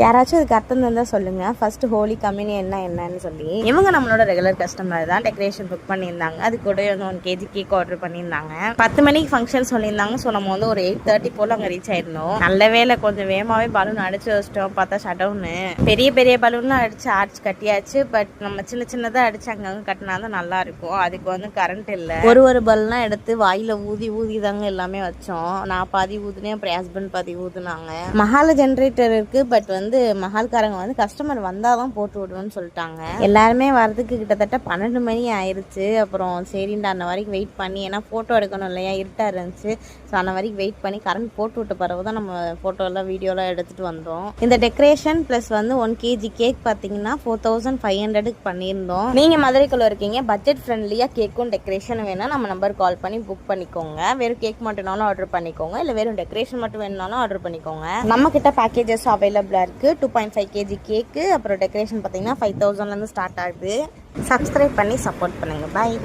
யாராச்சும் இதுக்கு அர்த்தம் இருந்தால் சொல்லுங்கள். ஃபர்ஸ்ட் ஹோலி கம்யூனியன்னா என்னன்னு சொல்லி. இவங்க நம்மளோட ரெகுலர் கஸ்டமர் தான். டெக்கரேஷன் புக் பண்ணியிருந்தாங்க. அது கூட வந்து 1 kg கேக் ஆர்டர் பண்ணியிருந்தாங்க. 10 மணிக்கு ஃபங்க்ஷன் சொல்லியிருந்தாங்க. ஸோ நம்ம வந்து ஒரு 8:30 போல் அங்கே ரீச் ஆயிருந்தோம். நல்ல வேலை கொஞ்சம் வேகமாகவே பலூன் அடிச்சு வச்சிட்டோம். பார்த்தா ஷட் டவுனு. பெரிய பெரிய பலூன்லாம் அடிச்சு ஆர்ச் கட்டியாச்சு. பட் நம்ம சின்ன சின்னதாக அடிச்சு அங்கங்கே கட்டினா தான் நல்லா இருக்கும். அதுக்கு வந்து கரண்ட் இல்லை. ஒரு பலூன்லாம் எடுத்து வாயில் ஊதி தாங்க எல்லாமே வச்சோம். நான் பாதி ஊதுனேன், அப்புறம் ஹஸ்பண்ட் பாதி ஊதுனாங்க. மஹால் ஜென்ரேட்டர் இருக்கு. பட் வந்து மஹால்காரங்க வந்து கஸ்டமர் வந்தாதான் போட்டு விடுவோன்னு சொல்லிட்டாங்க. எல்லாருமே வரதுக்கு கிட்டத்தட்ட 12 மணி ஆயிடுச்சு. அப்புறம் சரிண்டா அந்த வரைக்கும் வெயிட் பண்ணி, ஏன்னா ஃபோட்டோ எடுக்கணும் இல்லையா, இருட்டாக இருந்துச்சு. ஸோ அந்த வரைக்கும் வெயிட் பண்ணி கரண்ட் போட்டு விட்ட பிறகு தான் நம்ம ஃபோட்டோலாம் வீடியோலாம் எடுத்துகிட்டு வந்தோம். இந்த டெக்கரேஷன் ப்ளஸ் வந்து 1 kg கேக் பார்த்தீங்கன்னா 4500க்கு பண்ணியிருந்தோம். நீங்கள் மதுரைக்குள்ளே இருக்கீங்க, பட்ஜெட் ஃப்ரெண்ட்லியாக கேக்கும் டெக்கரேஷன் வேணால் நம்ம நம்பர் கால் பண்ணி புக் பண்ணிக்கோங்க. வெறும் கேக் மட்டும்னாலும் ஆர்டர் பண்ணிக்கோங்க, இல்லை வெறும் டெக்கரேஷன் மட்டும் வேணுனாலும் ஆர்டர் பண்ணிக்கோங்க. நம்ம கிட்ட பேக்கேஜஸ் அவைலபிளாக இருக்குது. 2.5 kg கேக்கு, அப்புறம் டெக்கரேஷன் பார்த்தீங்கன்னா 5000லேருந்து ஸ்டார்ட் ஆகுது. சப்ஸ்கிரைப் பண்ணி சப்போர்ட் பண்ணுங்கள். பாய்.